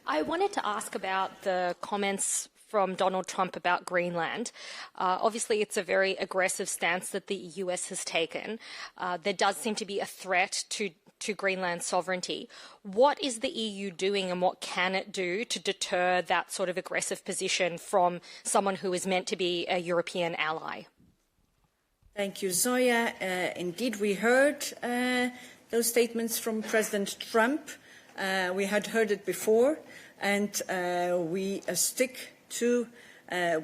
I wanted to ask about the comments from Donald Trump about Greenland. Obviously, it's a very aggressive stance that the US has taken. There does seem to be a threat to Greenland's sovereignty. What is the EU doing and what can it do to deter that sort of aggressive position from someone who is meant to be a European ally? Thank you, Zoya. Indeed, we heard those statements from President Trump. We had heard it before, and we stick to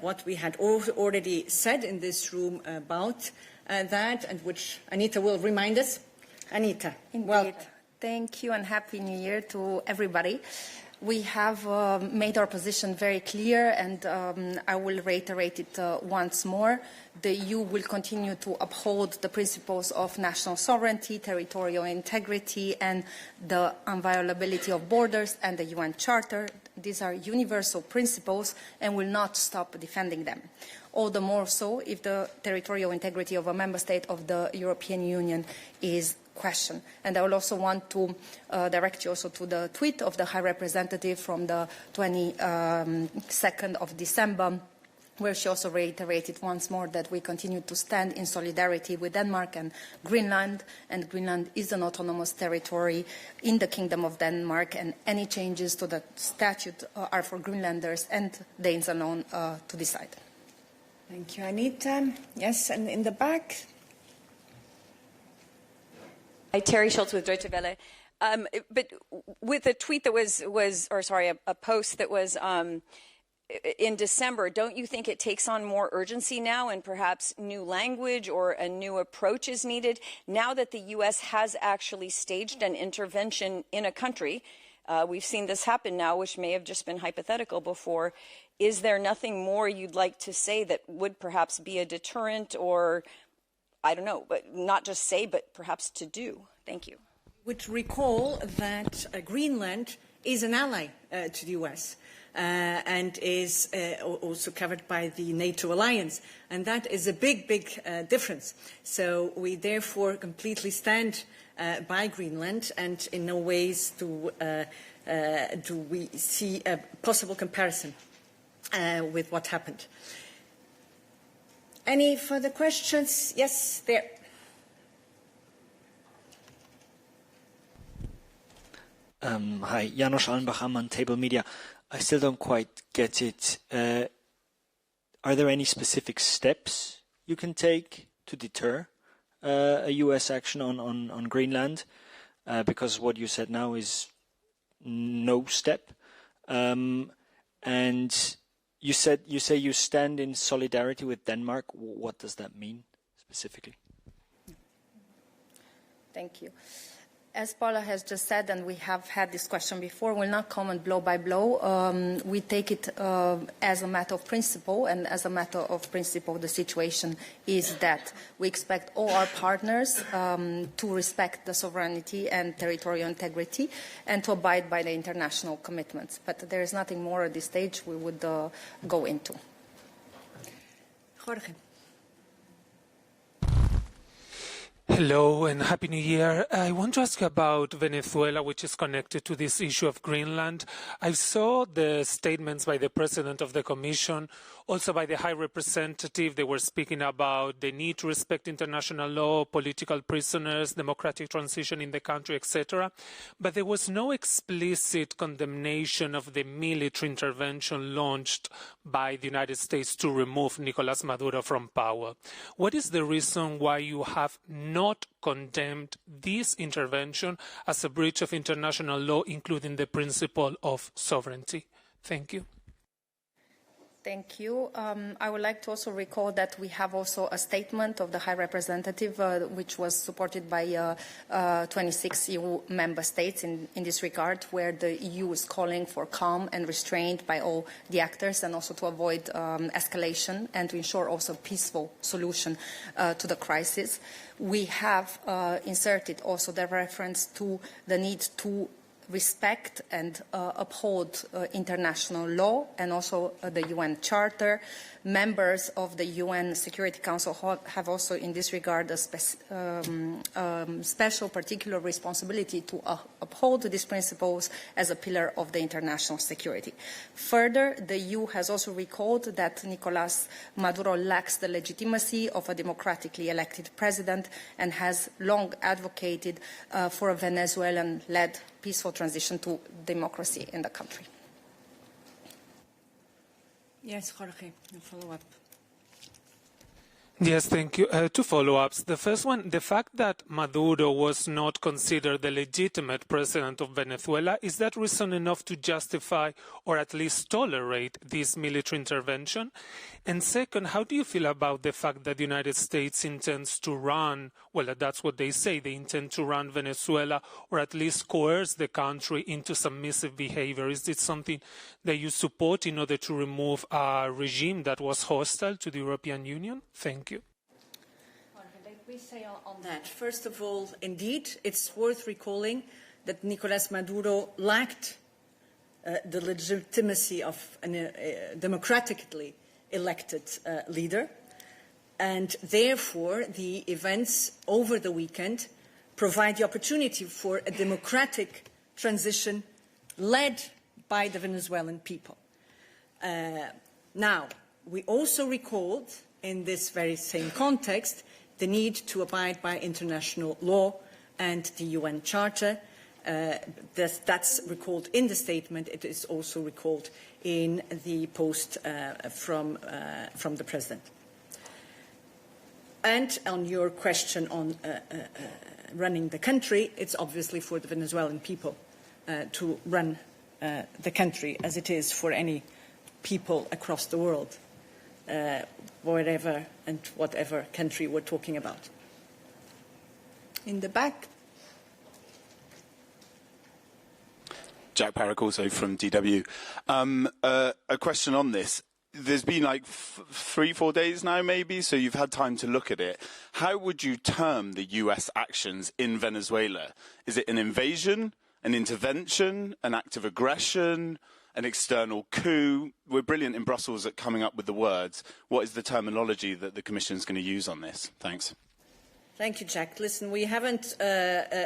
what we had already said in this room about that, and which Anita will remind us. Anita, welcome. Thank you, and Happy New Year to everybody. We have made our position very clear, and I will reiterate it once more. The EU will continue to uphold the principles of national sovereignty, territorial integrity, and the inviolability of borders and the UN Charter. These are universal principles and will not stop defending them. All the more so if the territorial integrity of a member state of the European Union is questioned. And I will also want to direct you also to the tweet of the High Representative from the 22nd of December, where she also reiterated once more that we continue to stand in solidarity with Denmark and Greenland is an autonomous territory in the Kingdom of Denmark, and any changes to the statute are for Greenlanders and Danes alone to decide. Thank you, Anita. Yes, and in the back. Hi, Terry Schultz with Deutsche Welle. But with a tweet that a post that was in December, don't you think it takes on more urgency now, and perhaps new language or a new approach is needed now that the U.S. has actually staged an intervention in a country? We've seen this happen now, which may have just been hypothetical before. Is there nothing more you'd like to say that would perhaps be a deterrent, or, I don't know, but not just say, but perhaps to do? Thank you. Would recall that Greenland is an ally to the U.S. And is also covered by the NATO alliance. And that is a big, big difference. So we therefore completely stand by Greenland, and in no ways do we see a possible comparison with what happened. Any further questions? Yes, there. Hi, Janos Almbach, I'm on Table Media. I still don't quite get it. Are there any specific steps you can take to deter a U.S. action on Greenland? Because what you said now is no step. And you say you stand in solidarity with Denmark. What does that mean specifically? Thank you. As Paula has just said, and we have had this question before, we'll not comment blow by blow. We take it as a matter of principle, and as a matter of principle, the situation is that we expect all our partners to respect the sovereignty and territorial integrity and to abide by the international commitments. But there is nothing more at this stage we would go into. Jorge. Hello and Happy New Year. I want to ask about Venezuela, which is connected to this issue of Greenland. I saw the statements by the President of the Commission, also by the High Representative. They were speaking about the need to respect international law, political prisoners, democratic transition in the country, etc. But there was no explicit condemnation of the military intervention launched by the United States to remove Nicolás Maduro from power. What is the reason why you have not condemned this intervention as a breach of international law, including the principle of sovereignty? Thank you. Thank you. I would like to also recall that we have also a statement of the High Representative, which was supported by 26 EU member states in this regard, where the EU is calling for calm and restraint by all the actors, and also to avoid escalation and to ensure also peaceful solution to the crisis. We have inserted also the reference to the need to respect and uphold international law and also the UN Charter. Members of the UN Security Council have also in this regard a special particular responsibility to uphold these principles as a pillar of the international security. Further, the EU has also recalled that Nicolás Maduro lacks the legitimacy of a democratically elected president and has long advocated for a Venezuelan-led peaceful transition to democracy in the country. Yes, Jorge, a follow-up. Yes, thank you. Two follow-ups. The first one, the fact that Maduro was not considered the legitimate president of Venezuela, is that reason enough to justify or at least tolerate this military intervention? And second, how do you feel about the fact that the United States intends to run, well, that's what they say, they intend to run Venezuela or at least coerce the country into submissive behavior? Is it something that you support in order to remove a regime that was hostile to the European Union? Thank you. Let me say on that. First of all, indeed, it's worth recalling that Nicolás Maduro lacked the legitimacy of a democratically elected leader, and therefore the events over the weekend provide the opportunity for a democratic transition led by the Venezuelan people. Now, we also recalled in this very same context the need to abide by international law and the UN Charter. That's recalled in the statement. It is also recalled in the post from the President. And on your question on running the country, it's obviously for the Venezuelan people to run the country, as it is for any people across the world, wherever and whatever country we're talking about. In the back. Jack Parrick, also from DW. A question on this. There's been like 3-4 days now, maybe, so you've had time to look at it. How would you term the US actions in Venezuela? Is it an invasion, an intervention, an act of aggression, an external coup? We're brilliant in Brussels at coming up with the words. What is the terminology that the Commission is going to use on this? Thanks. Thank you, Jack. Listen, we haven't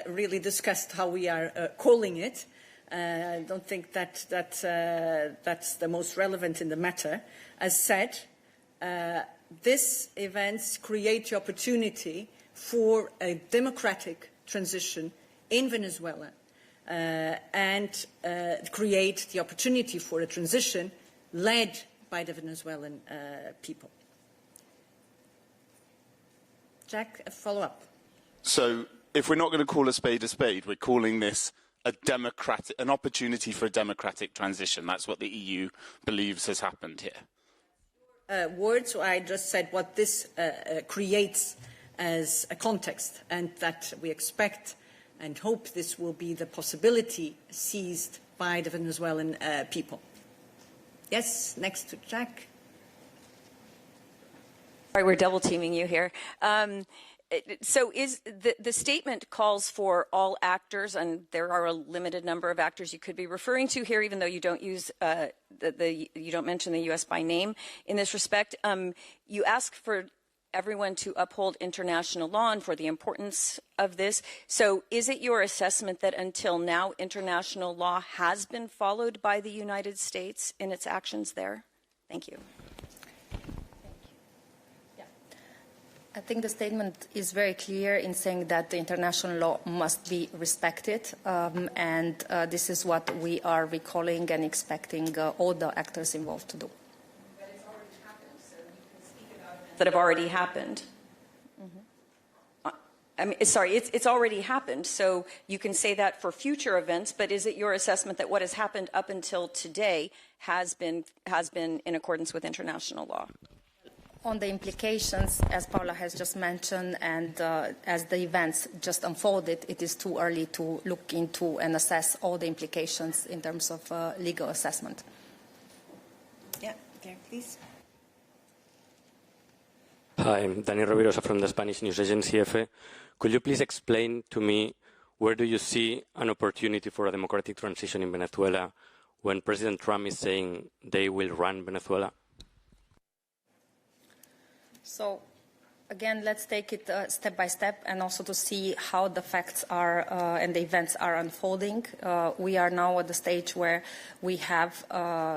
really discussed how we are calling it. I don't think that's the most relevant in the matter. As said, these events create the opportunity for a democratic transition in Venezuela and create the opportunity for a transition led by the Venezuelan people. Jack, a follow-up. So if we're not going to call a spade, we're calling this an opportunity for a democratic transition. That's what the EU believes has happened here. Words, I just said what this creates as a context, and that we expect and hope this will be the possibility seized by the Venezuelan people. Yes, next to Jack. Sorry, we're double teaming you here. So is the statement calls for all actors, and there are a limited number of actors you could be referring to here, even though you don't use you don't mention the U.S. by name in this respect. You ask for everyone to uphold international law and for the importance of this. So is it your assessment that until now international law has been followed by the United States in its actions there? Thank you. I think the statement is very clear in saying that the international law must be respected, and this is what we are recalling and expecting all the actors involved to do. But it's already happened, so you can speak about events that have already happened. I mean, sorry, it's already happened, so you can say that for future events, but is it your assessment that what has happened up until today has been in accordance with international law? On the implications, as Paula has just mentioned, and as the events just unfolded, it is too early to look into and assess all the implications in terms of legal assessment. Yeah, there, please. Hi, I'm Dani Rovirosa from the Spanish news agency EFE. Could you please explain to me where do you see an opportunity for a democratic transition in Venezuela when President Trump is saying they will run Venezuela? So, again, let's take it step by step and also to see how the facts are and the events are unfolding. We are now at the stage where we have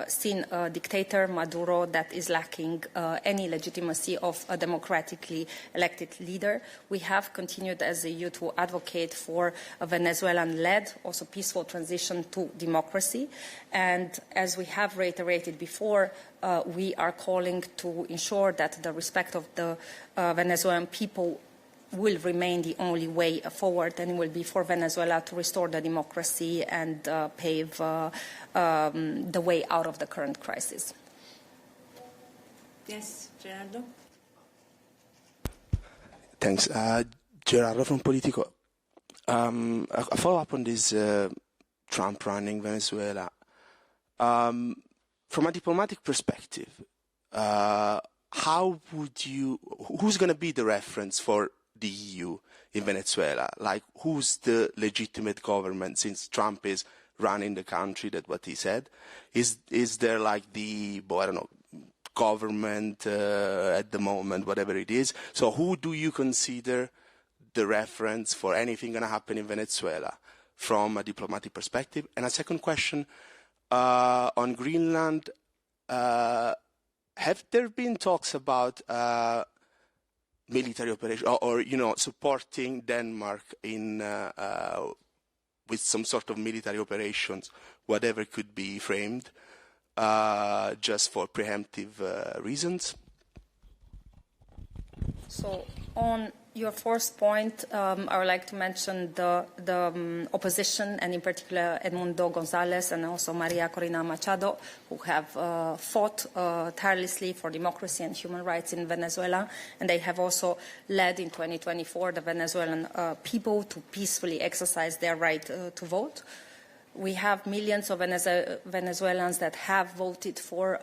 seen a dictator, Maduro, that is lacking any legitimacy of a democratically elected leader. We have continued as the EU to advocate for a Venezuelan-led, also peaceful transition to democracy. And as we have reiterated before, we are calling to ensure that the respect of the Venezuelan people will remain the only way forward, and it will be for Venezuela to restore the democracy and pave the way out of the current crisis. Yes, Gerardo. Thanks. Gerardo from Politico. A follow-up on this Trump running Venezuela. From a diplomatic perspective, how would who's going to be the reference for the EU in Venezuela? Like, who's the legitimate government since Trump is running the country, that's what he said? Is there like the, I don't know, government at the moment, whatever it is? So who do you consider the reference for anything going to happen in Venezuela from a diplomatic perspective? And a second question, on Greenland, have there been talks about military operation or supporting Denmark in with some sort of military operations, whatever could be framed, just for preemptive reasons? So on your first point, I would like to mention the opposition, and in particular Edmundo González and also Maria Corina Machado, who have fought tirelessly for democracy and human rights in Venezuela, and they have also led in 2024 the Venezuelan people to peacefully exercise their right to vote. We have millions of Venezuelans that have voted for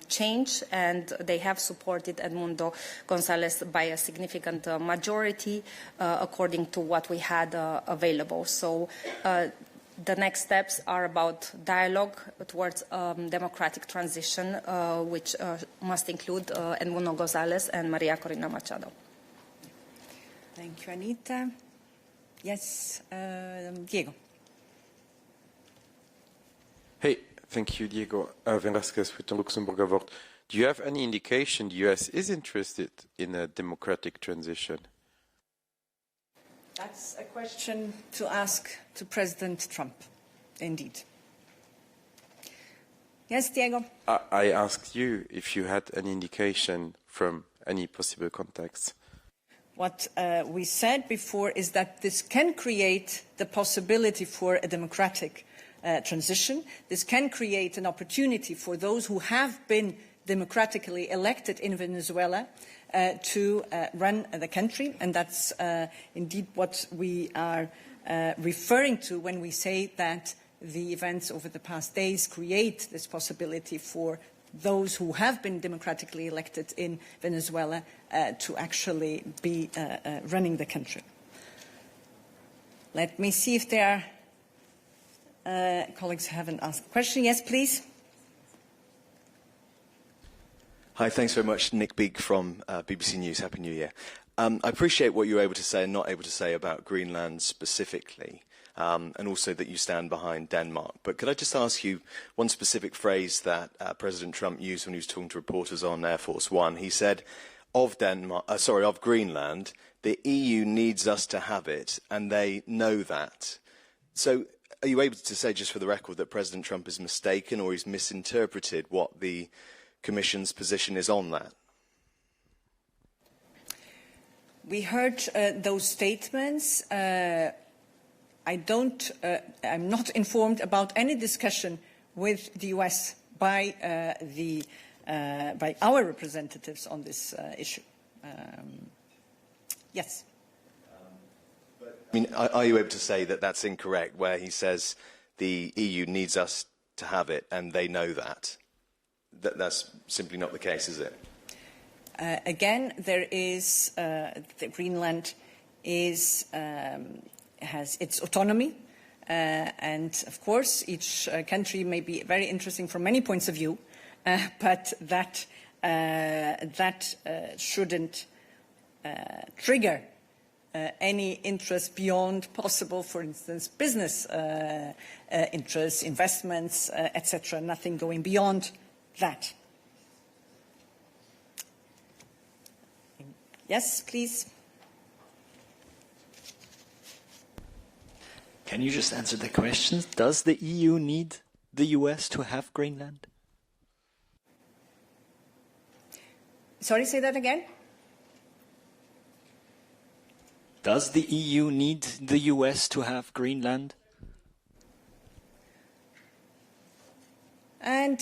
change, and they have supported Edmundo González by a significant majority, according to what we had available. So the next steps are about dialogue towards democratic transition, which must include Edmundo González and Maria Corina Machado. Thank you, Anita. Yes, Diego. Hey, thank you, Diego. Velasquez with the Luxembourg Award. Do you have any indication the US is interested in a democratic transition? That's a question to ask to President Trump, indeed. Yes, Diego? I asked you if you had any indication from any possible contacts. What we said before is that this can create the possibility for a democratic transition. This can create an opportunity for those who have been democratically elected in Venezuela to run the country, and that's indeed what we are referring to when we say that the events over the past days create this possibility for those who have been democratically elected in Venezuela to actually be running the country. Let me see if there are colleagues haven't asked a question. Yes, please. Hi, thanks very much. Nick Beek from BBC News. Happy New Year. I appreciate what you're able to say and not able to say about Greenland specifically, and also that you stand behind Denmark. But could I just ask you one specific phrase that President Trump used when he was talking to reporters on Air Force One? He said, of Greenland, the EU needs us to have it, and they know that. So are you able to say, just for the record, that President Trump is mistaken or he's misinterpreted what the Commission's position is on that? We heard those statements. I'm not informed about any discussion with the US by our representatives on this issue. Yes. I mean, are you able to say that that's incorrect, where he says the EU needs us to have it and they know that? That's simply not the case, is it? Again, there is Greenland is has its autonomy. And of course, each country may be very interesting from many points of view, but that shouldn't trigger any interest beyond possible, for instance, business interests, investments, etc. Nothing going beyond that. Yes, please. Can you just answer the question? Does the EU need the US to have Greenland? Sorry, say that again? Does the EU need the US to have Greenland? And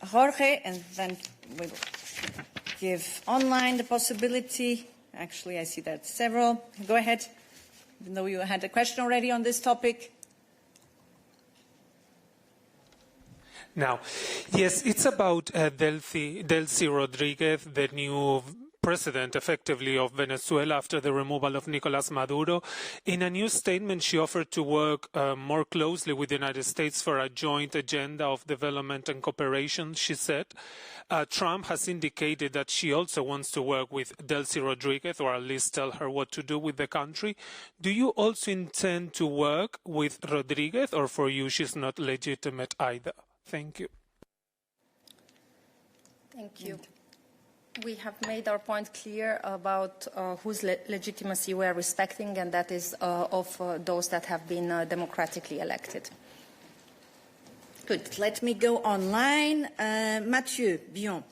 Jorge, and then we'll give online the possibility. Actually, I see that several. Go ahead, even though you had a question already on this topic. Now, yes, it's about Delcy Rodriguez, the new president, effectively, of Venezuela after the removal of Nicolas Maduro. In a new statement, she offered to work more closely with the United States for a joint agenda of development and cooperation, she said. Trump has indicated that she also wants to work with Delcy Rodriguez, or at least tell her what to do with the country. Do you also intend to work with Rodriguez, or for you she's not legitimate either? Thank you. Thank you. We have made our point clear about whose legitimacy we are respecting, and that is of those that have been democratically elected. Good. Let me go online. Mathieu Bion.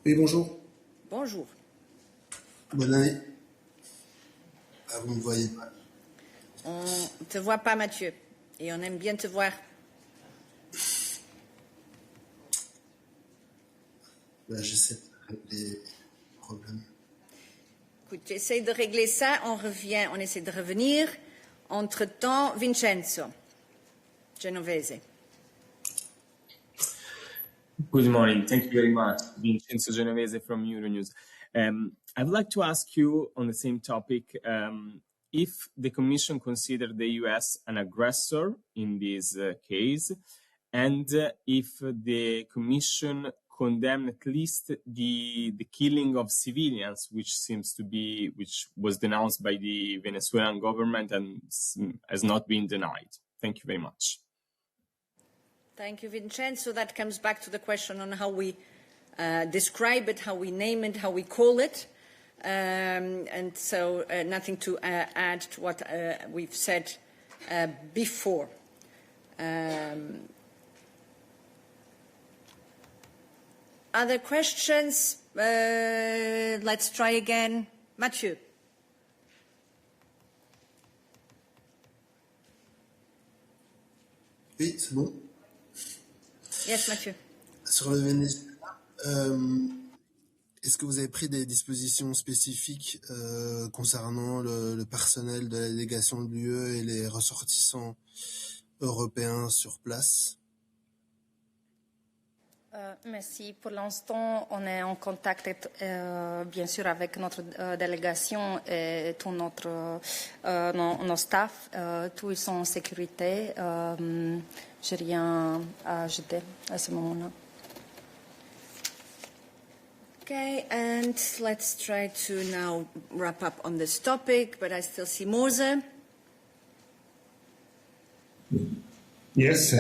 Oui, bonjour. Bonjour. Bonne année. Ah, vous ne me voyez pas. On ne te voit pas, Mathieu. Et on aime bien te voir. J'essaie de régler les problèmes. Écoute, j'essaie de régler ça. On essaie de revenir. Entre-temps, Vincenzo Genovese. Good morning. Thank you very much. Vincenzo Genovese from Euronews. I'd like to ask you on the same topic, if the Commission considered the US an aggressor in this case, and if the Commission condemned at least the killing of civilians, which was denounced by the Venezuelan government and has not been denied. Thank you very much. Thank you, Vincenzo. That comes back to the question on how we describe it, how we name it, how we call it. And so nothing to add to what we've said before. Other questions? Let's try again. Mathieu. Oui, c'est bon. Yes, Mathieu. Sur le Venezuela, est-ce que vous avez pris des dispositions spécifiques concernant le personnel de la délégation de l'UE et les ressortissants européens sur place? Merci. Pour l'instant, on est en contact, bien sûr, avec notre délégation et tout nos staff. Tous sont en sécurité. J'ai rien à ajouter à ce moment-là. Okay, and let's try to now wrap up on this topic, but I still see Mose. Yes.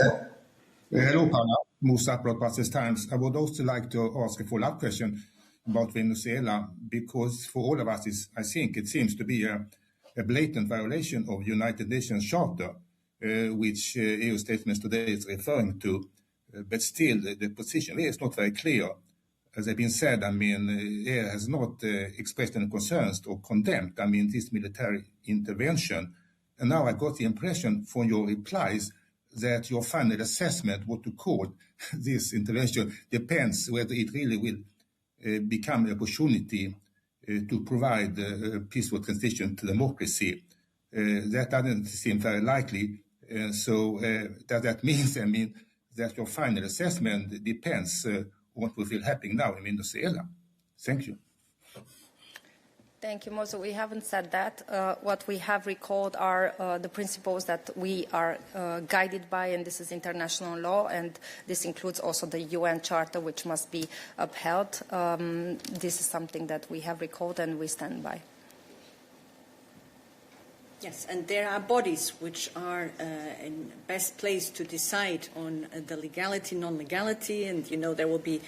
Hello, Paula. Musa, Broadcasters Times. I would also like to ask a follow-up question about Venezuela, because for all of us, I think it seems to be a blatant violation of United Nations Charter, which EU statements today is referring to. But still, the position here is not very clear. As has been said, EU has not expressed any concerns or condemned, this military intervention. And now I got the impression from your replies that your final assessment, what to call this intervention, depends whether it really will become an opportunity to provide a peaceful transition to democracy. That doesn't seem very likely. So that means, that your final assessment depends what we feel happening now in Venezuela. Thank you. Thank you, Mozo. We haven't said that. What we have recalled are the principles that we are guided by, and this is international law, and this includes also the UN Charter, which must be upheld. This is something that we have recalled and we stand by. Yes, and there are bodies which are in best place to decide on the legality, non-legality, and there will be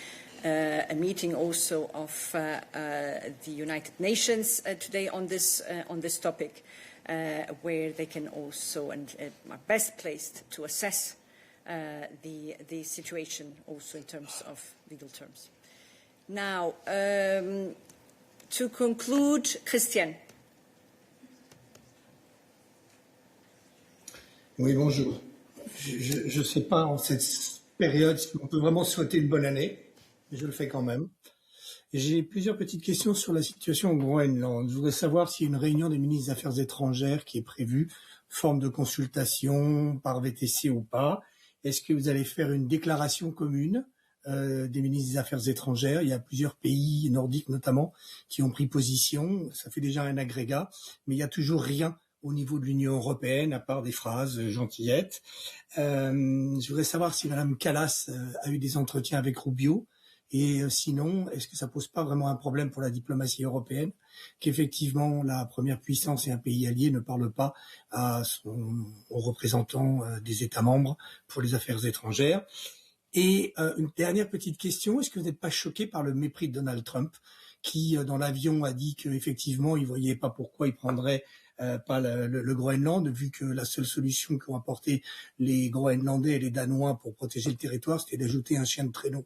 a meeting also of the United Nations today on this topic, where they can also and are best placed to assess the situation also in terms of legal terms. Now, to conclude, Christian. Oui, bonjour. Je ne sais pas en cette période si on peut vraiment souhaiter une bonne année. Je le fais quand même. J'ai plusieurs petites questions sur la situation au Groenland. Je voudrais savoir s'il y a une réunion des ministres des Affaires étrangères qui est prévue, forme de consultation par VTC ou pas. Est-ce que vous allez faire une déclaration commune des ministres des Affaires étrangères? Il y a plusieurs pays nordiques notamment qui ont pris position. Ça fait déjà un agrégat, mais il n'y a toujours rien au niveau de l'Union européenne, à part des phrases gentillettes. Je voudrais savoir si Mme Kallas a eu des entretiens avec Rubio. Et sinon, est-ce que ça pose pas vraiment un problème pour la diplomatie européenne qu'effectivement la première puissance et un pays allié ne parlent pas aux représentants des États membres pour les affaires étrangères? Et une dernière petite question, est-ce que vous n'êtes pas choqué par le mépris de Donald Trump qui, dans l'avion, a dit qu'effectivement, il ne voyait pas pourquoi il prendrait pas le Groenland, vu que la seule solution qu'ont apporté les Groenlandais et les Danois pour protéger le territoire, c'était d'ajouter un chien de traîneau,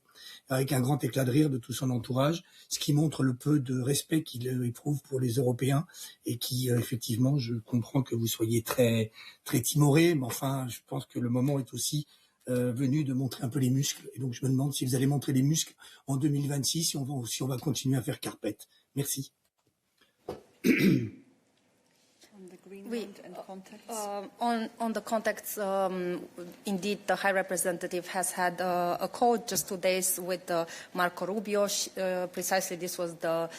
avec un grand éclat de rire de tout son entourage, ce qui montre le peu de respect qu'il éprouve pour les Européens, et qui, effectivement, je comprends que vous soyez très, très timoré, mais enfin, je pense que le moment est aussi venu de montrer un peu les muscles, et donc je me demande si vous allez montrer les muscles en 2026, si on va continuer à faire carpette. Merci. Greenland and contacts? On the contacts, indeed, the High Representative has had a call just 2 days with Marco Rubio. Precisely this was the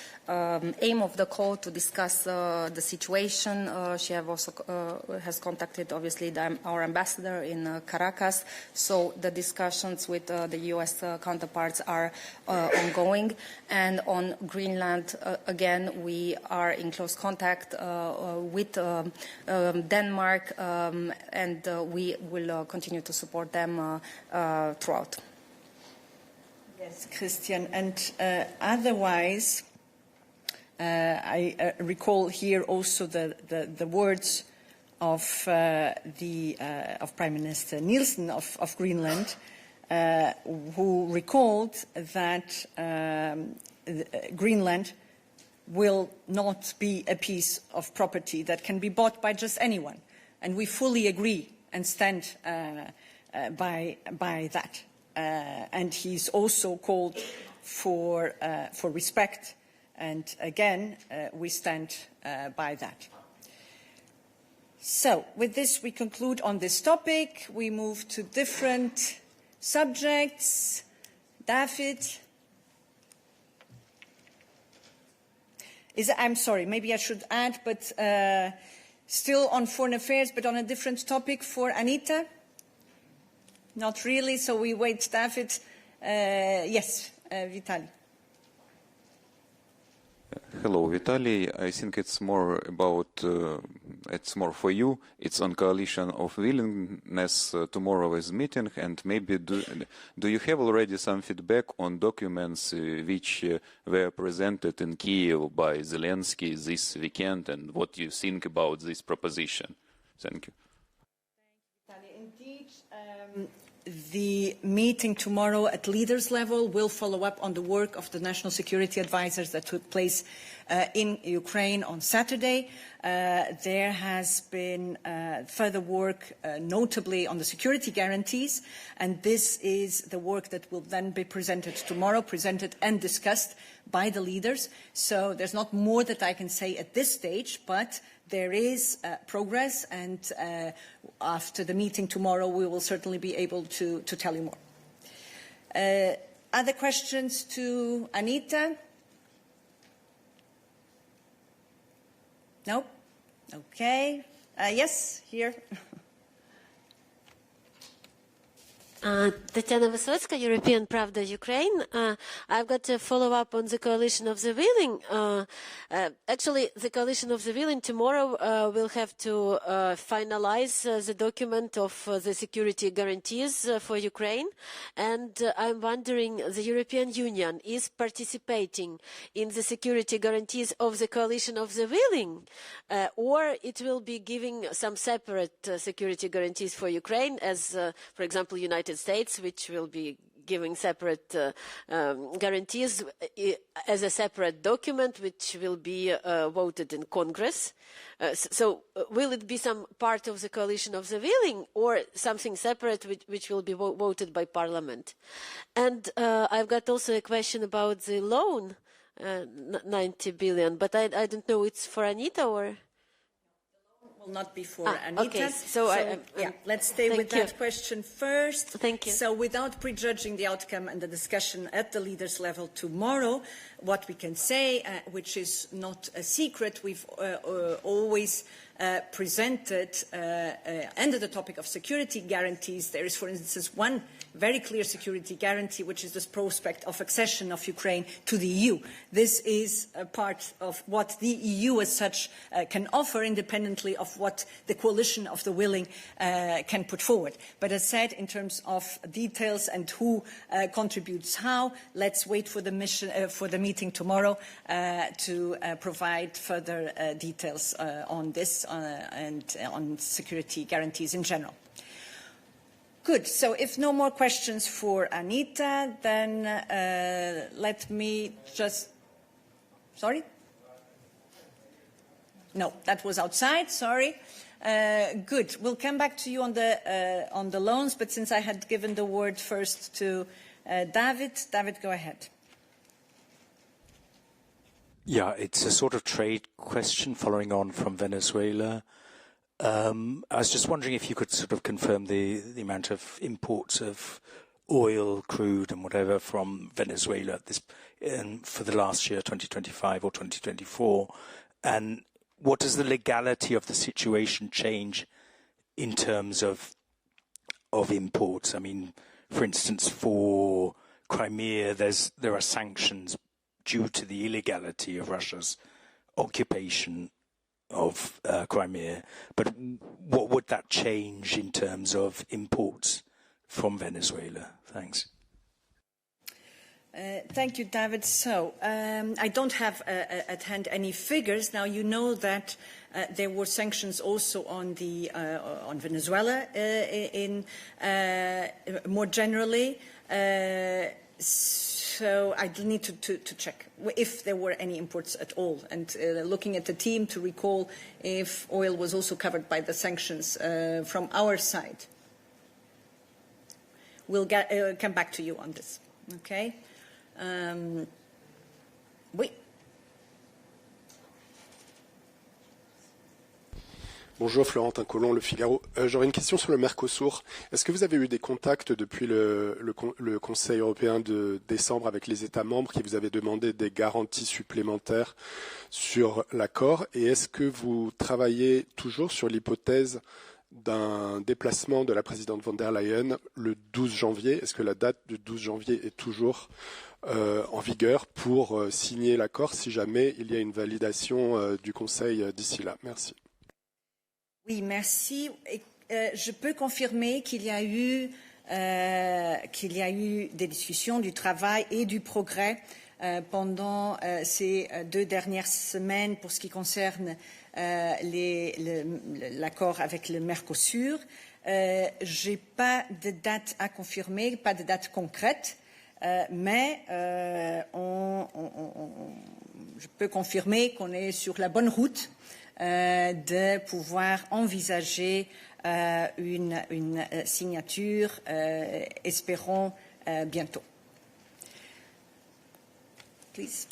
aim of the call, to discuss the situation. She has contacted, obviously, our ambassador in Caracas. So the discussions with the U.S. counterparts are ongoing. And on Greenland, again, we are in close contact with Denmark, and we will continue to support them throughout. Yes, Christian. And otherwise, I recall here also the words of Prime Minister Nielsen of Greenland, who recalled that Greenland will not be a piece of property that can be bought by just anyone. And we fully agree and stand by that. And he's also called for respect. And again, we stand by that. So with this, we conclude on this topic. We move to different subjects. David? I'm sorry, maybe I should add, but still on foreign affairs, but on a different topic for Anita? Not really, so we wait, David. Yes, Vitaly. Hello, Vitaly. I think it's more about, it's more for you. It's on coalition of willingness. Tomorrow is meeting, and maybe do you have already some feedback on documents which were presented in Kyiv by Zelensky this weekend, and what you think about this proposition? Thank you. Thank you, Vitaly. Indeed, the meeting tomorrow at leaders level will follow up on the work of the national security advisors that took place in Ukraine on Saturday. There has been further work, notably on the security guarantees, and this is the work that will then be presented tomorrow, presented and discussed by the leaders. So there's not more that I can say at this stage, but there is progress, and after the meeting tomorrow, we will certainly be able to tell you more. Other questions to Anita? No? Okay. Yes, here. Tatiana Wysocka, European Pravda, Ukraine. I've got a follow-up on the Coalition of the Willing. Actually, the Coalition of the Willing tomorrow will have to finalize the document of the security guarantees for Ukraine. And I'm wondering, the European Union is participating in the security guarantees of the Coalition of the Willing, or it will be giving some separate security guarantees for Ukraine, as, for example, United States, which will be giving separate guarantees as a separate document, which will be voted in Congress. So will it be some part of the Coalition of the Willing, or something separate which will be voted by Parliament? And I've got also a question about the loan, 90 billion, but I don't know, it's for Anita or... Not before Anita. Okay, so let's stay with that question first. Thank you. So without prejudging the outcome and the discussion at the leaders' level tomorrow, what we can say, which is not a secret, we've always presented under the topic of security guarantees. There is, for instance, one very clear security guarantee, which is this prospect of accession of Ukraine to the EU. This is a part of what the EU as such can offer, independently of what the coalition of the willing can put forward. But as said, in terms of details and who contributes how, let's wait for the meeting tomorrow to provide further details on this and on security guarantees in general. Good. So if no more questions for Anita, then let me just... Sorry? No, that was outside. Sorry. Good. We'll come back to you on the loans, but since I had given the word first to David, go ahead. Yeah, it's a sort of trade question following on from Venezuela. I was just wondering if you could sort of confirm the amount of imports of oil, crude and whatever from Venezuela for the last year, 2025 or 2024, and what does the legality of the situation change in terms of imports? I mean, for instance, for Crimea, there are sanctions due to the illegality of Russia's occupation of Crimea. But what would that change in terms of imports from Venezuela? Thanks. Thank you, David. So I don't have at hand any figures. Now, you know that there were sanctions also on Venezuela in more generally. So I need to check if there were any imports at all, and looking at the team to recall if oil was also covered by the sanctions from our side. We'll come back to you on this. Okay. Oui. Bonjour, Florentin Collomb, Le Figaro. J'aurais une question sur le Mercosur. Est-ce que vous avez eu des contacts depuis le Conseil européen de décembre avec les États membres qui vous avaient demandé des garanties supplémentaires sur l'accord? Et est-ce que vous travaillez toujours sur l'hypothèse d'un déplacement de la présidente von der Leyen le 12 janvier? Est-ce que la date du 12 janvier est toujours en vigueur pour signer l'accord si jamais il y a une validation du Conseil d'ici là? Merci. Oui, merci. Je peux confirmer qu'il y a eu des discussions, du travail et du progrès pendant ces 2 dernières semaines pour ce qui concerne l'accord avec le Mercosur. Je n'ai pas de date à confirmer, pas de date concrète, mais je peux confirmer qu'on est sur la bonne route de pouvoir envisager une signature, espérons bientôt. Please.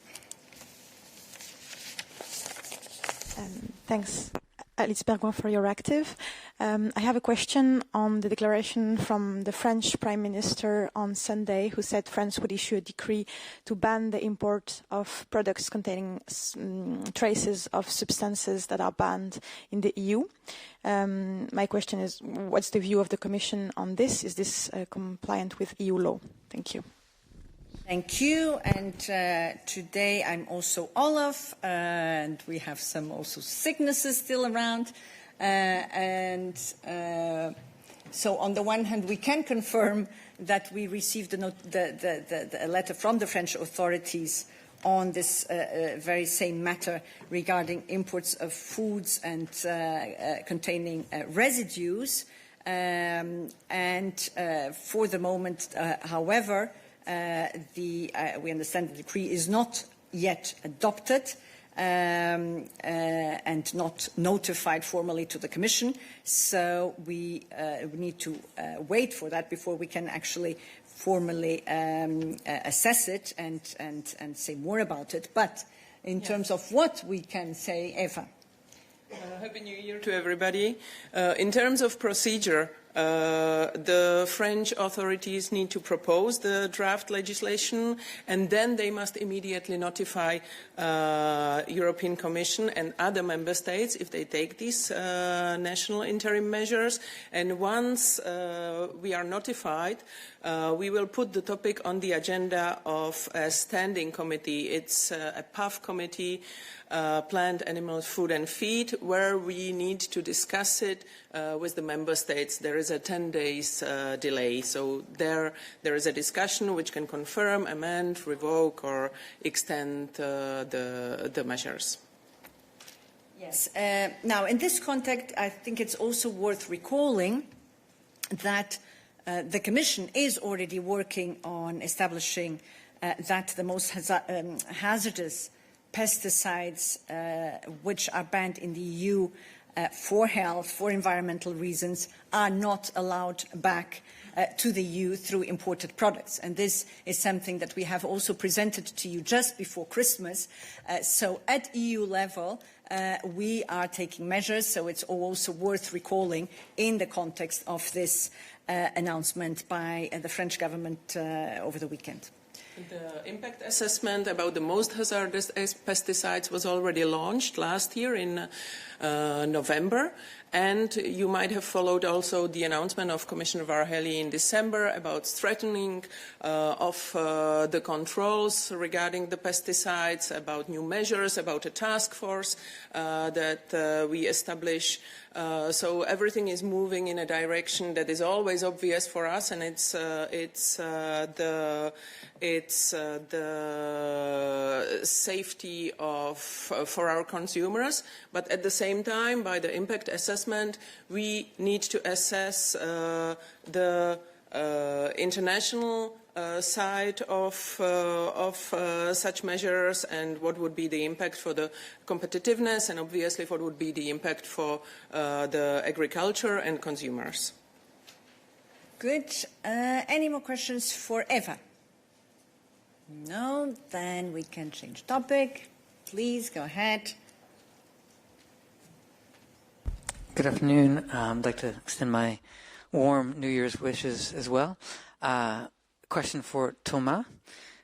Thanks, Alice Bergouin, for your active. I have a question on the declaration from the French Prime Minister on Sunday, who said France would issue a decree to ban the import of products containing traces of substances that are banned in the EU. My question is, what's the view of the Commission on this? Is this compliant with EU law? Thank you. Thank you. And today I'm also Olaf, and we have some also sicknesses still around. So on the one hand, we can confirm that we received a letter from the French authorities on this very same matter regarding imports of foods and containing residues. For the moment, however, we understand the decree is not yet adopted. And not notified formally to the Commission. So we need to wait for that before we can actually formally assess it and say more about it. But in terms of what we can say, Eva. Happy New Year to everybody. In terms of procedure, the French authorities need to propose the draft legislation, and then they must immediately notify European Commission and other member states if they take these national interim measures. And once we are notified, we will put the topic on the agenda of a standing committee. It's a PAF committee, Plant, Animals, Food and Feed, where we need to discuss it with the member states. There is a 10 days delay, so there is a discussion which can confirm, amend, revoke or extend the measures. Yes. Now, in this context, I think it's also worth recalling that the Commission is already working on establishing that the most hazardous pesticides which are banned in the EU for health, for environmental reasons, are not allowed back to the EU through imported products. And this is something that we have also presented to you just before Christmas. So at EU level, we are taking measures, so it's also worth recalling in the context of this announcement by the French government over the weekend. The impact assessment about the most hazardous pesticides was already launched last year in November, and you might have followed also the announcement of Commissioner Varhelyi in December about strengthening of the controls regarding the pesticides, about new measures, about a task force that we establish. So everything is moving in a direction that is always obvious for us, and it's the safety for our consumers. But at the same time, by the impact assessment, we need to assess the international side of such measures and what would be the impact for the competitiveness and obviously what would be the impact for the agriculture and consumers. Good. Any more questions for Eva? No? Then we can change topic. Please go ahead. Good afternoon. I'd like to extend my warm New Year's wishes as well. Question for Thomas.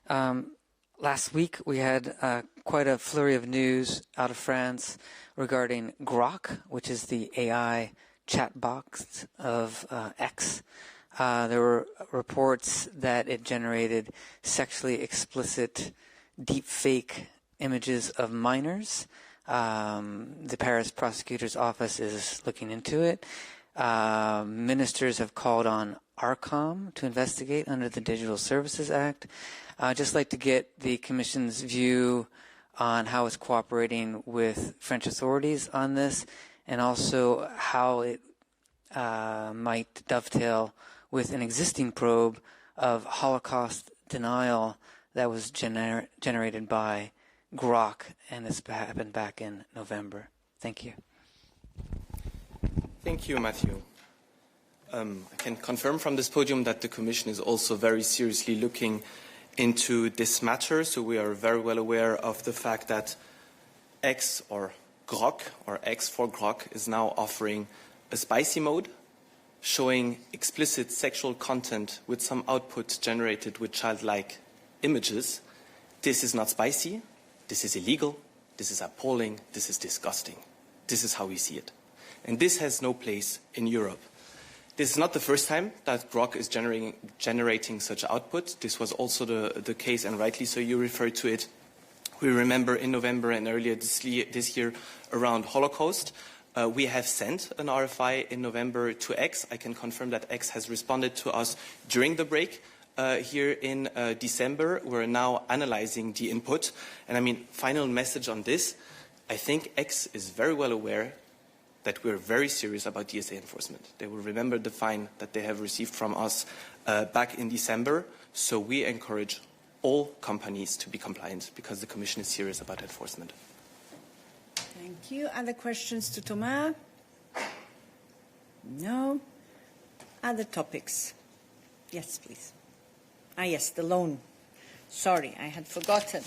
Last week we had quite a flurry of news out of France regarding Grok, which is the AI chat box of X. There were reports that it generated sexually explicit deepfake images of minors. The Paris prosecutor's office is looking into it. Ministers have called on ARCOM to investigate under the Digital Services Act. I'd just like to get the Commission's view on how it's cooperating with French authorities on this, and also how it might dovetail with an existing probe of Holocaust denial that was generated by Grok, and this happened back in November. Thank you. Thank you, Matthew. I can confirm from this podium that the Commission is also very seriously looking into this matter, so we are very well aware of the fact that X, or Grok, or X for Grok, is now offering a spicy mode showing explicit sexual content with some output generated with childlike images. This is not spicy, this is illegal, this is appalling, this is disgusting. This is how we see it. And this has no place in Europe. This is not the first time that Grok is generating such output. This was also the case, and rightly so you referred to it. We remember in November and earlier this year around Holocaust. We have sent an RFI in November to X. I can confirm that X has responded to us during the break here in December. We're now analyzing the input. And I mean, final message on this, I think X is very well aware that we're very serious about DSA enforcement. They will remember the fine that they have received from us back in December. So we encourage all companies to be compliant because the Commission is serious about enforcement. Thank you. Other questions to Thomas? No. Other topics? Yes, please. Yes, the loan. Sorry, I had forgotten.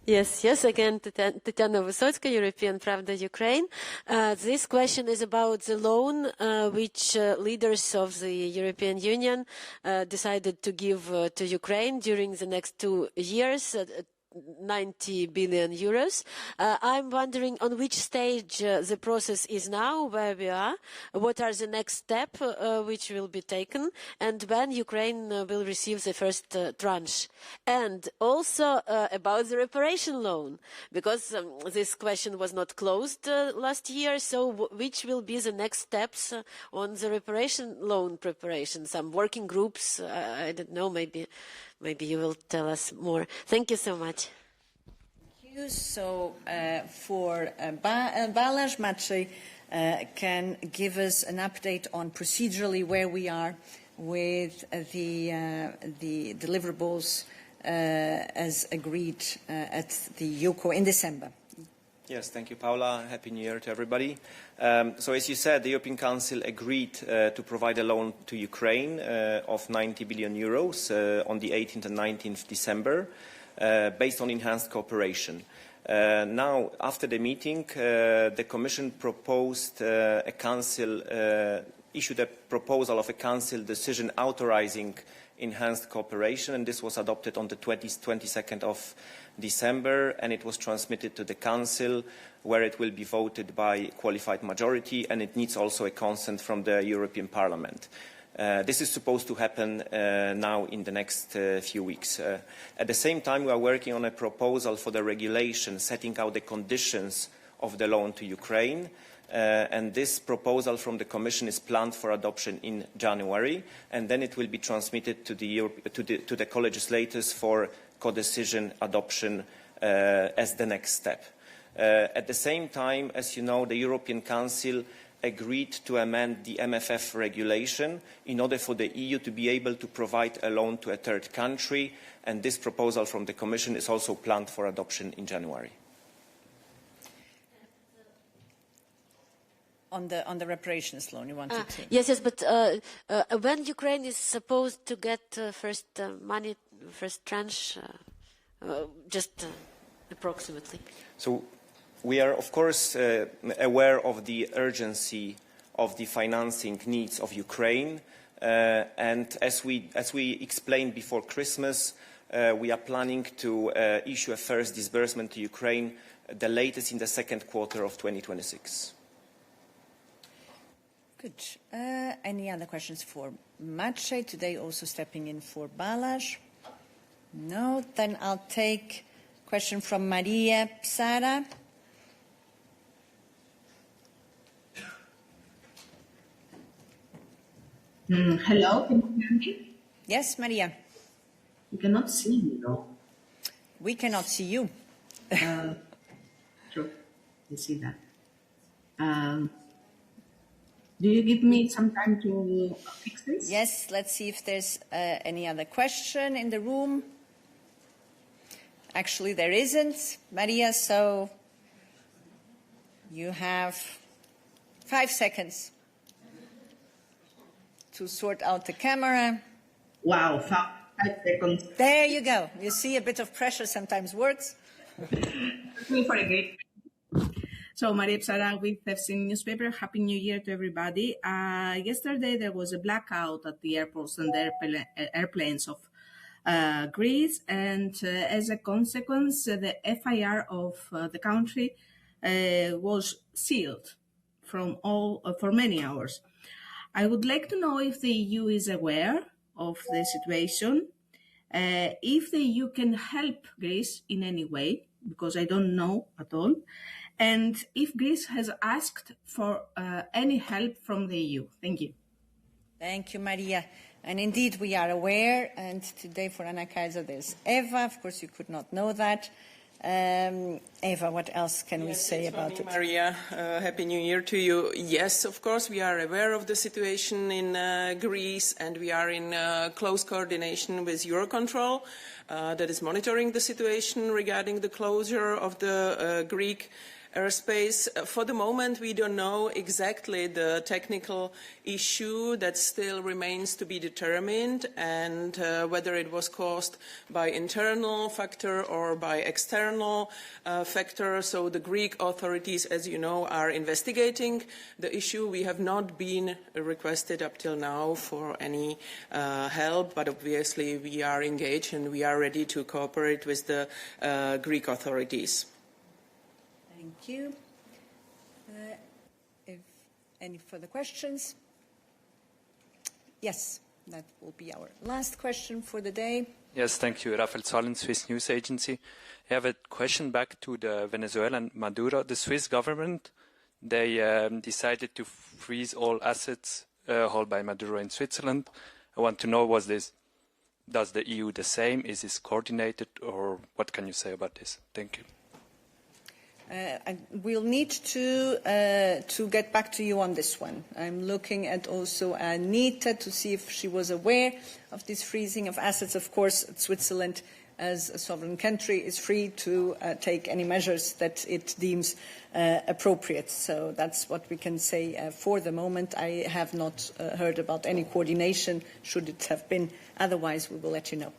Yes, again, Tatiana Vysotska, European Pravda, Ukraine. This question is about the loan which leaders of the European Union decided to give to Ukraine during the next 2 years, 90 billion euros. I'm wondering on which stage the process is now, where we are, what are the next steps which will be taken, and when Ukraine will receive the first tranche. And also about the reparation loan, because this question was not closed last year, so which will be the next steps on the reparation loan preparation? Some working groups, I don't know, maybe you will tell us more. Thank you so much. Thank you. So for Balázs, Maciej can give us an update on procedurally where we are with the deliverables as agreed at the UCO in December. Yes, thank you, Paula. Happy New Year to everybody. So as you said, the European Council agreed to provide a loan to Ukraine of 90 billion euros on the 18th and 19th December, based on enhanced cooperation. Now, after the meeting, the Commission proposed issued a proposal of a Council decision authorizing enhanced cooperation, and this was adopted on the 22nd of December, and it was transmitted to the Council, where it will be voted by qualified majority, and it needs also a consent from the European Parliament. This is supposed to happen now in the next few weeks. At the same time, we are working on a proposal for the regulation setting out the conditions of the loan to Ukraine. And this proposal from the Commission is planned for adoption in January, and then it will be transmitted to the co-legislators for co-decision adoption as the next step. At the same time, as you know, the European Council agreed to amend the MFF regulation in order for the EU to be able to provide a loan to a third country, and this proposal from the Commission is also planned for adoption in January. On the reparations loan, you wanted to? Yes, but when Ukraine is supposed to get first money, first tranche, just approximately? So we are, of course, aware of the urgency of the financing needs of Ukraine, and as we explained before Christmas, we are planning to issue a first disbursement to Ukraine, the latest in the second quarter of 2026. Good. Any other questions for Maciej? Today also stepping in for Balázs? No? Then I'll take a question from Maria Psara. Hello, can you hear me? Yes, Maria. You cannot see me, though. We cannot see you. True. I see that. Do you give me some time to fix this? Yes, let's see if there's any other question in the room. Actually, there isn't, Maria, so you have 5 seconds to sort out the camera. Wow, 5 seconds. There you go. You see, a bit of pressure sometimes works. Me for a great. So, Maria Psara with FCN Newspaper. Happy New Year to everybody. Yesterday there was a blackout at the airports and the airplanes of Greece, and as a consequence, the FIR of the country was sealed for many hours. I would like to know if the EU is aware of the situation, if the EU can help Greece in any way, because I don't know at all, and if Greece has asked for any help from the EU. Thank you. Thank you, Maria. And indeed, we are aware, and today for Anna Kaiser there's Eva. Of course, you could not know that. Eva, what else can we say about it? Maria, Happy New Year to you. Yes, of course, we are aware of the situation in Greece, and we are in close coordination with Eurocontrol that is monitoring the situation regarding the closure of the Greek airspace. For the moment, we don't know exactly the technical issue that still remains to be determined, and whether it was caused by internal factor or by external factor. So the Greek authorities, as you know, are investigating the issue. We have not been requested up till now for any help, but obviously we are engaged and we are ready to cooperate with the Greek authorities. Thank you. If any further questions? Yes, that will be our last question for the day. Yes, thank you. Rafael Zahlen, Swiss News Agency. I have a question back to the Venezuelan Maduro. The Swiss government, they decided to freeze all assets held by Maduro in Switzerland. I want to know, does the EU the same? Is this coordinated, or what can you say about this? Thank you. We'll need to get back to you on this one. I'm looking at also Anita to see if she was aware of this freezing of assets. Of course, Switzerland, as a sovereign country, is free to take any measures that it deems appropriate. So that's what we can say for the moment. I have not heard about any coordination. Should it have been otherwise, we will let you know.